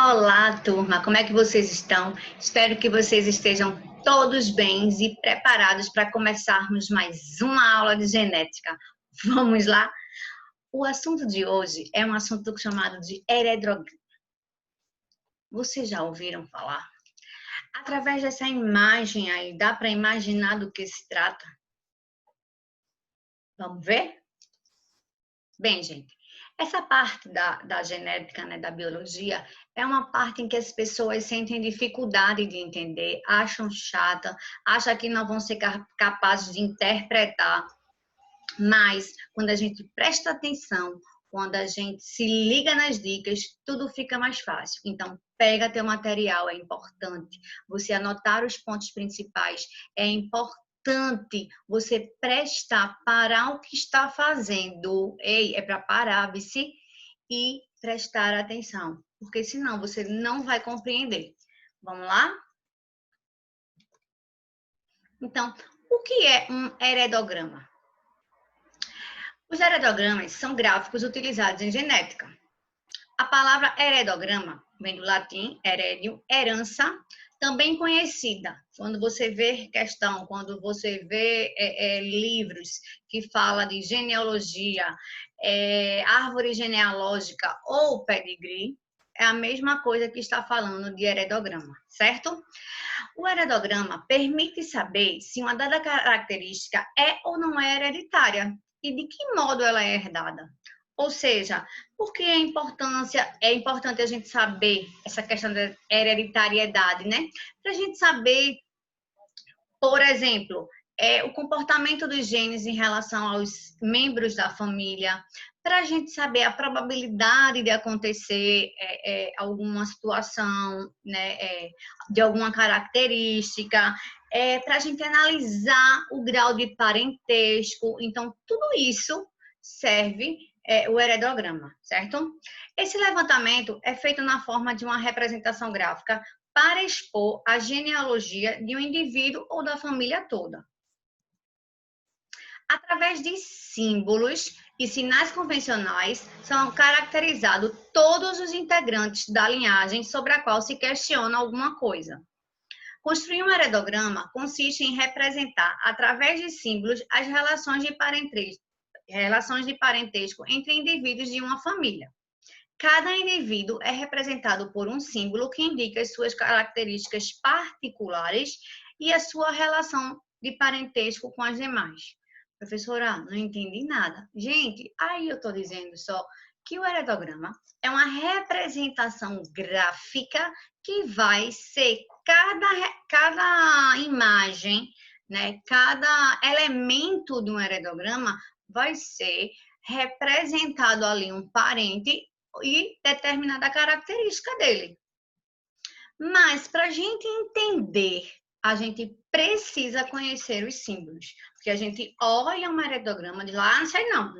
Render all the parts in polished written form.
Olá, turma, como é que vocês estão? Espero que vocês estejam todos bem e preparados para começarmos mais uma aula de genética. Vamos lá? O assunto de hoje é um assunto chamado de heredograma. Vocês já ouviram falar? Através dessa imagem aí, dá para imaginar do que se trata? Vamos ver? Bem, gente, essa parte da genética, né, da biologia, é uma parte em que as pessoas sentem dificuldade de entender, acham chata, acham que não vão ser capazes de interpretar, mas quando a gente presta atenção, quando a gente se liga nas dicas, tudo fica mais fácil. Então, pega teu material, é importante. Você anotar os pontos principais, é importante você prestar, parar o que está fazendo. Ei, é para parar, vice, e prestar atenção, porque senão você não vai compreender. Vamos lá? Então, o que é um heredograma? Os heredogramas são gráficos utilizados em genética. A palavra heredograma vem do latim heredio, herança, também conhecida. Quando você vê questão, quando você vê livros que falam de genealogia, árvore genealógica ou pedigree, é a mesma coisa que está falando de heredograma, certo? O heredograma permite saber se uma dada característica é ou não é hereditária e de que modo ela é herdada. Ou seja, por que é importante a gente saber essa questão da hereditariedade, né? Para a gente saber, por exemplo, o comportamento dos genes em relação aos membros da família, para a gente saber a probabilidade de acontecer alguma situação, né, de alguma característica, para a gente analisar o grau de parentesco. Então, tudo isso serve o heredograma, certo? Esse levantamento é feito na forma de uma representação gráfica para expor a genealogia de um indivíduo ou da família toda. Através de símbolos e sinais convencionais, são caracterizados todos os integrantes da linhagem sobre a qual se questiona alguma coisa. Construir um heredograma consiste em representar, através de símbolos, as relações de parentesco entre indivíduos de uma família. Cada indivíduo é representado por um símbolo que indica as suas características particulares e a sua relação de parentesco com as demais. Professora, não entendi nada. Gente, aí eu estou dizendo só que o heredograma é uma representação gráfica que vai ser cada imagem, né, cada elemento de um heredograma vai ser representado ali um parente e determinada característica dele. Mas para a gente entender, a gente precisa conhecer os símbolos. Porque a gente olha um heredograma de lá, não sei não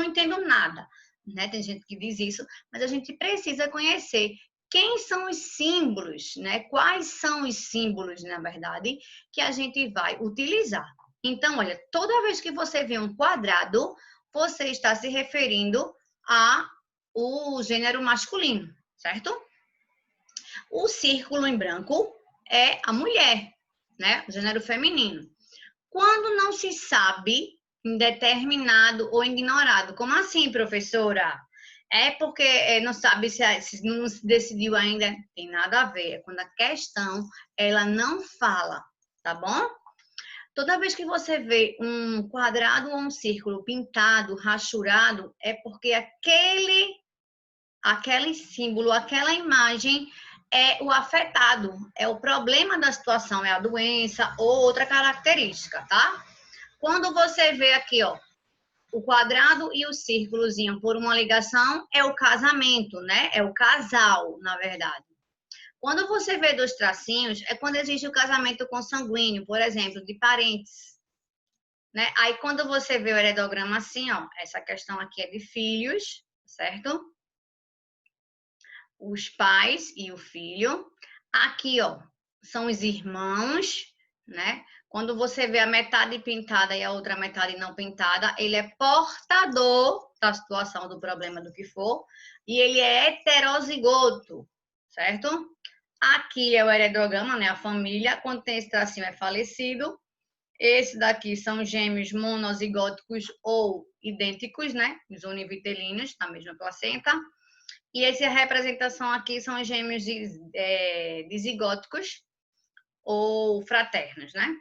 entendo nada. Né? Tem gente que diz isso, mas a gente precisa conhecer quem são os símbolos, né? Quais são os símbolos, na verdade, que a gente vai utilizar. Então, olha, toda vez que você vê um quadrado, você está se referindo ao gênero masculino, certo? O círculo em branco é a mulher, né? O gênero feminino. Quando não se sabe, indeterminado ou ignorado. Como assim, professora? É porque não sabe se não se decidiu ainda. Tem nada a ver. É quando a questão, ela não fala, tá bom? Toda vez que você vê um quadrado ou um círculo pintado, rachurado, é porque aquele símbolo, aquela imagem é o afetado, é o problema da situação, é a doença ou outra característica, tá? Quando você vê aqui, ó, o quadrado e o círculozinho por uma ligação, é o casamento, né? É o casal, na verdade. Quando você vê dois tracinhos, é quando existe o casamento consanguíneo, por exemplo, de parentes. Né? Aí, quando você vê o heredograma assim, ó, essa questão aqui é de filhos, certo? Os pais e o filho. Aqui, ó, são os irmãos, né? Quando você vê a metade pintada e a outra metade não pintada, ele é portador da situação, do problema, do que for, e ele é heterozigoto, certo? Aqui é o heredograma, né? A família, quando tem esse tracinho é falecido. Esse daqui são gêmeos monozigóticos ou idênticos, né? Os univitelinos, na mesma placenta. E essa representação aqui são gêmeos dizigóticos ou fraternos, né?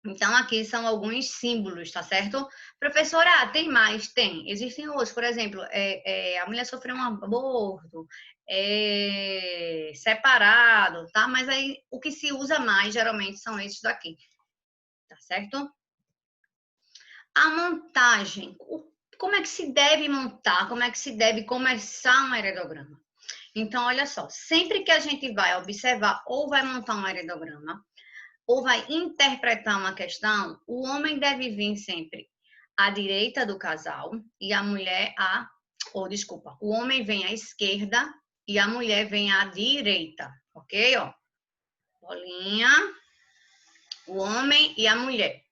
Então, aqui são alguns símbolos, tá certo? Professora, tem mais? Tem. Existem outros, por exemplo, a mulher sofreu um aborto, separado, tá? Mas aí, o que se usa mais, geralmente, são esses daqui, tá certo? A montagem. Como é que se deve montar? Como é que se deve começar um heredograma? Então, olha só, sempre que a gente vai observar ou vai montar um heredograma, ou vai interpretar uma questão, o homem deve vir sempre à direita do casal e a mulher o homem vem à esquerda e a mulher vem à direita, ok? Ó, bolinha, o homem e a mulher.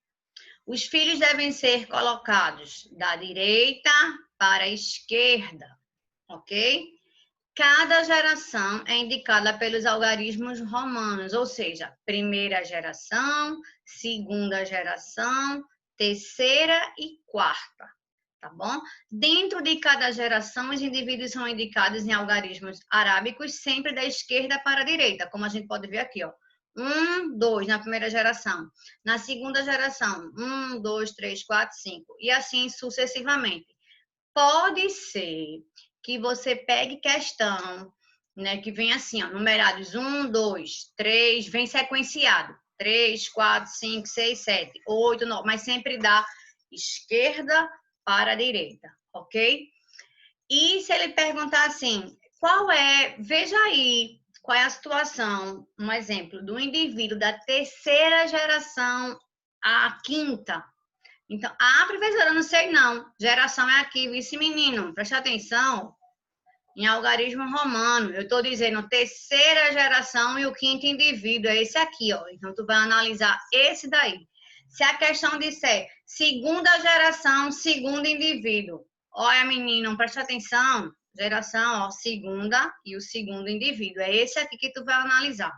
Os filhos devem ser colocados da direita para a esquerda, ok? Cada geração é indicada pelos algarismos romanos, ou seja, primeira geração, segunda geração, terceira e quarta, tá bom? Dentro de cada geração, os indivíduos são indicados em algarismos arábicos, sempre da esquerda para a direita, como a gente pode ver aqui, ó. 1, 2 na primeira geração. Na segunda geração, 1, 2, 3, 4, 5. E assim sucessivamente. Pode ser que você pegue questão, né, que vem assim, ó, numerados 1, 2, 3, vem sequenciado. 3, 4, 5, 6, 7, 8, 9, mas sempre da esquerda para a direita, ok? E se ele perguntar assim, veja aí, qual é a situação, um exemplo, do indivíduo da terceira geração à quinta. Então, professora, eu não sei não. Geração é aqui, vice menino, preste atenção. Em algarismo romano, eu estou dizendo terceira geração e o quinto indivíduo, é esse aqui, ó. Então, tu vai analisar esse daí. Se a questão disser segunda geração, segundo indivíduo. Olha, menino, preste atenção. Geração, ó, segunda e o segundo indivíduo. É esse aqui que tu vai analisar,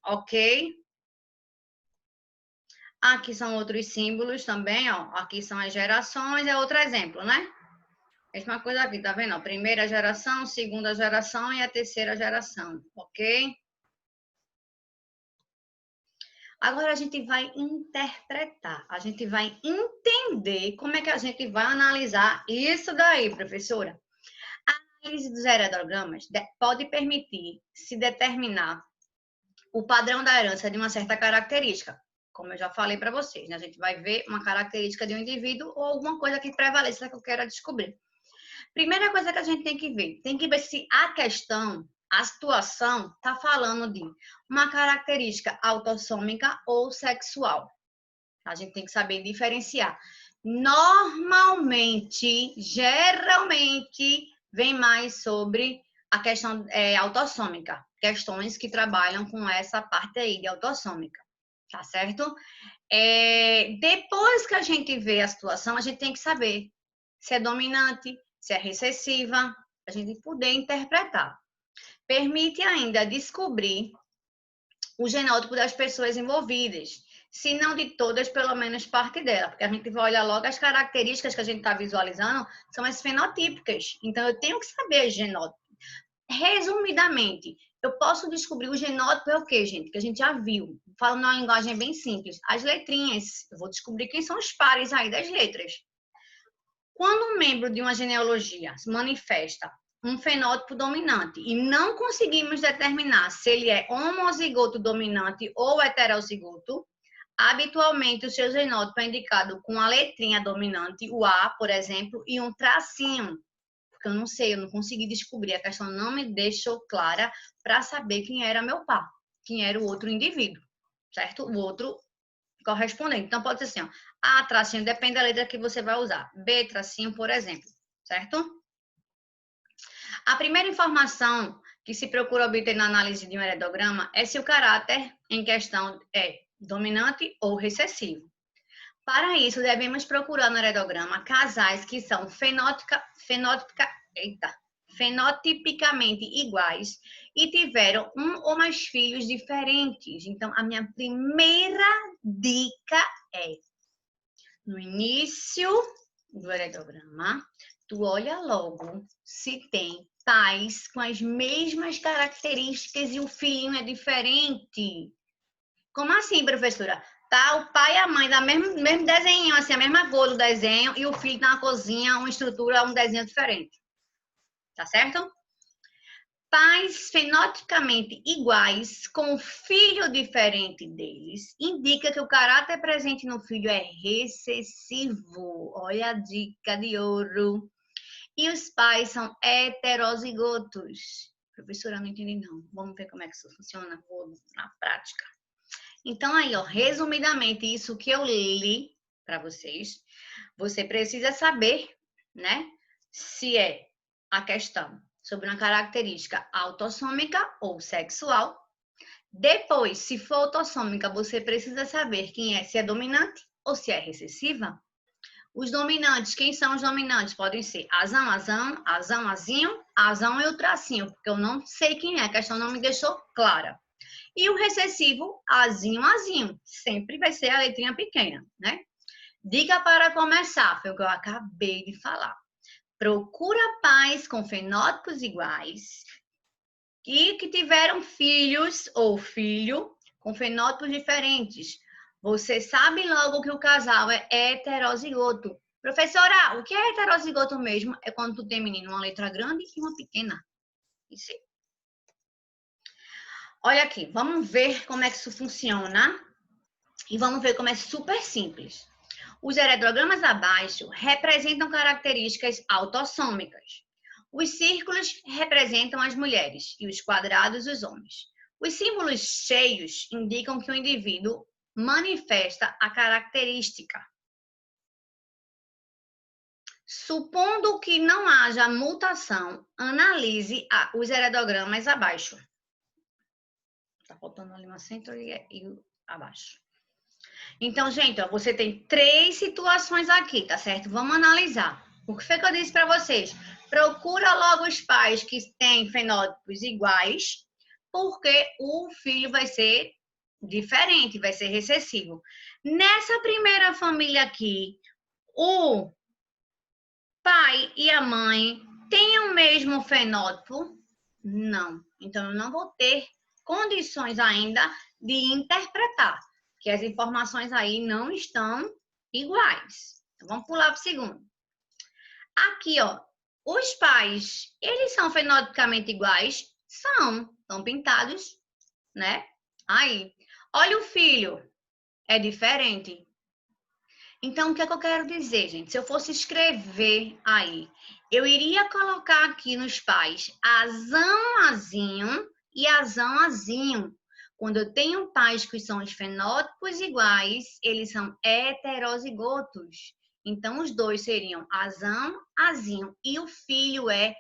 ok? Aqui são outros símbolos também, ó. Aqui são as gerações, é outro exemplo, né? Mesma coisa aqui, tá vendo? Primeira geração, segunda geração e a terceira geração, ok? Agora a gente vai interpretar, a gente vai entender como é que a gente vai analisar isso daí, professora. A análise dos heredogramas pode permitir se determinar o padrão da herança de uma certa característica. Como eu já falei para vocês, né? A gente vai ver uma característica de um indivíduo ou alguma coisa que prevaleça que eu quero descobrir. Primeira coisa que a gente tem que ver se a questão, a situação, está falando de uma característica autossômica ou sexual. A gente tem que saber diferenciar. Normalmente, geralmente, vem mais sobre a questão autossômica, questões que trabalham com essa parte aí de autossômica, tá certo? Depois que a gente vê a situação, a gente tem que saber se é dominante, se é recessiva, a gente poder interpretar. Permite ainda descobrir o genótipo das pessoas envolvidas, se não de todas, pelo menos parte dela, porque a gente vai olhar logo as características que a gente está visualizando, são as fenotípicas. Então, eu tenho que saber genótipo. Resumidamente, eu posso descobrir o genótipo é o quê, gente? Que a gente já viu. Falando numa linguagem bem simples. As letrinhas. Eu vou descobrir quem são os pares aí das letras. Quando um membro de uma genealogia se manifesta um fenótipo dominante e não conseguimos determinar se ele é homozigoto dominante ou heterozigoto, habitualmente o seu genótipo é indicado com a letrinha dominante, o A, por exemplo, e um tracinho. Porque eu não sei, eu não consegui descobrir, a questão não me deixou clara para saber quem era meu par, quem era o outro indivíduo, certo? O outro correspondente. Então, pode ser assim, ó, A tracinho, depende da letra que você vai usar. B tracinho, por exemplo, certo? A primeira informação que se procura obter na análise de um heredograma é se o caráter em questão é dominante ou recessivo. Para isso, devemos procurar no heredograma casais que são fenotipicamente iguais e tiveram um ou mais filhos diferentes. Então, a minha primeira dica é, no início do heredograma, tu olha logo se tem pais com as mesmas características e o filhinho é diferente. Como assim, professora? Tá o pai e a mãe da mesmo desenho, assim, a mesma cor do desenho, e o filho na cozinha, uma estrutura, um desenho diferente. Tá certo? Pais fenotipicamente iguais, com filho diferente deles, indica que o caráter presente no filho é recessivo. Olha a dica de ouro. E os pais são heterozigotos. Professora, não entendi não. Vamos ver como é que isso funciona na prática. Então, aí, ó, resumidamente, isso que eu li para vocês, você precisa saber, né, se é a questão sobre uma característica autossômica ou sexual. Depois, se for autossômica, você precisa saber se é dominante ou se é recessiva. Os dominantes, quem são os dominantes? Podem ser azão, azão, azão, azinho, azão e o tracinho, porque eu não sei quem é, a questão não me deixou clara. E o recessivo, azinho, azinho, sempre vai ser a letrinha pequena, né? Dica para começar, foi o que eu acabei de falar. Procura pais com fenótipos iguais e que tiveram filhos ou filho com fenótipos diferentes. Você sabe logo que o casal é heterozigoto. Professora, o que é heterozigoto mesmo? É quando tu tem menino uma letra grande e uma pequena. Isso aí. Olha aqui, vamos ver como é que isso funciona e vamos ver como é super simples. Os heterogramas abaixo representam características autossômicas. Os círculos representam as mulheres e os quadrados os homens. Os símbolos cheios indicam que o indivíduo manifesta a característica. Supondo que não haja mutação, analise os heterogramas abaixo. Tá faltando ali uma centro e abaixo. Então, gente, ó, você tem 3 situações aqui, tá certo? Vamos analisar. O que foi que eu disse para vocês? Procura logo os pais que têm fenótipos iguais, porque o filho vai ser diferente, vai ser recessivo. Nessa primeira família aqui, o pai e a mãe têm o mesmo fenótipo? Não. Então, eu não vou ter condições ainda de interpretar, que as informações aí não estão iguais. Então, vamos pular para o segundo. Aqui, ó, os pais, eles são fenotipicamente iguais? Estão pintados, né? Aí, olha o filho, é diferente. Então, o que é que eu quero dizer, gente? Se eu fosse escrever aí, eu iria colocar aqui nos pais azão, azinho e azão, azinho. Quando eu tenho pais que são os fenótipos iguais, eles são heterozigotos. Então, os dois seriam azão, azinho. E o filho é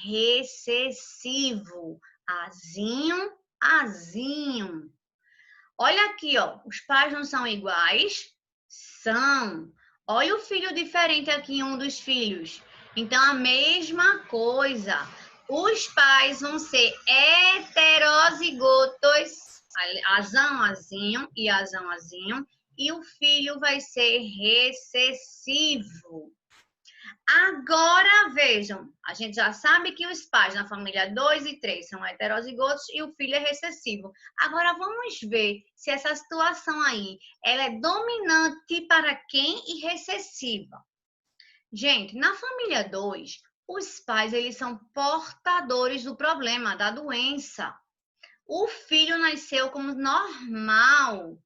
recessivo. Azinho, azinho. Olha aqui, ó. Os pais não são iguais? São. Olha o filho diferente aqui, um dos filhos. Então, a mesma coisa. Os pais vão ser heterozigotos, azão, azinho e azão, azinho. E o filho vai ser recessivo. Agora, vejam, a gente já sabe que os pais na família 2 e 3 são heterozigotos e o filho é recessivo. Agora, vamos ver se essa situação aí, ela é dominante para quem e recessiva. Gente, na família 2, os pais, eles são portadores do problema, da doença. O filho nasceu como normal.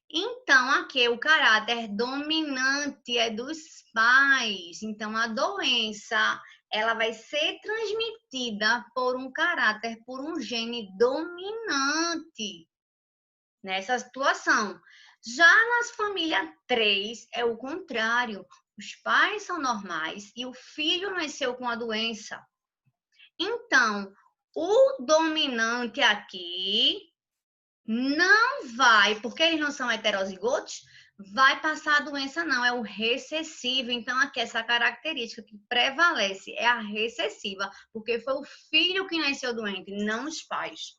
Então, aqui o caráter dominante é dos pais. Então, a doença, ela vai ser transmitida por um caráter, por um gene dominante nessa situação. Já nas famílias 3, é o contrário. Os pais são normais e o filho nasceu com a doença. Então, o dominante aqui não vai, porque eles não são heterozigotos, vai passar a doença, não, é o recessivo. Então, aqui, essa característica que prevalece é a recessiva, porque foi o filho que nasceu doente, não os pais.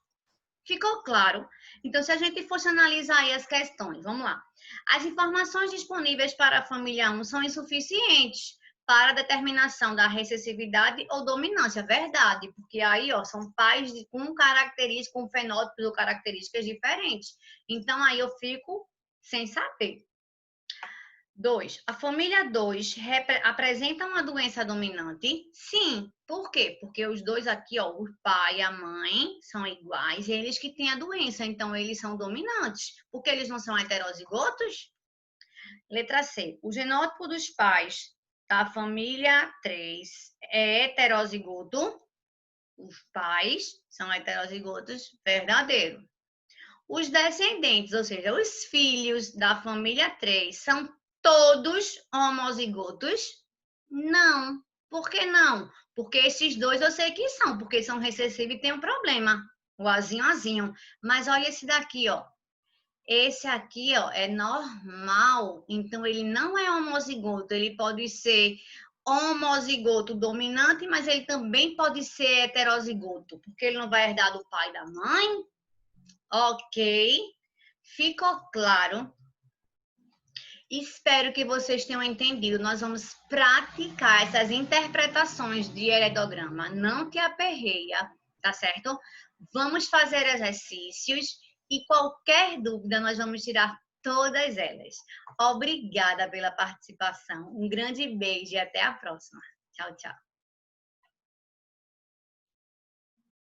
Ficou claro? Então, se a gente fosse analisar aí as questões, vamos lá. As informações disponíveis para a família 1 são insuficientes para a determinação da recessividade ou dominância. Verdade, porque aí, ó, são pais com características, com fenótipos ou características diferentes. Então, aí eu fico sem saber. 2. A família 2 apresenta uma doença dominante? Sim. Por quê? Porque os dois aqui, ó, o pai e a mãe são iguais, eles que têm a doença, então eles são dominantes. Porque eles não são heterozigotos? Letra C. O genótipo dos pais da família 3 é heterozigoto? Os pais são heterozigotos, verdadeiro. Os descendentes, ou seja, os filhos da família 3, são todos homozigotos? Não. Por que não? Porque esses dois eu sei que são, porque são recessivos e tem um problema. O azinho. Mas olha esse daqui, ó. Esse aqui, ó, é normal. Então, ele não é homozigoto. Ele pode ser homozigoto dominante, mas ele também pode ser heterozigoto, porque ele não vai herdar do pai e da mãe. Ok, ficou claro? Espero que vocês tenham entendido. Nós vamos praticar essas interpretações de heredograma. Não te aperreia, tá certo? Vamos fazer exercícios e qualquer dúvida nós vamos tirar todas elas. Obrigada pela participação. Um grande beijo e até a próxima. Tchau, tchau.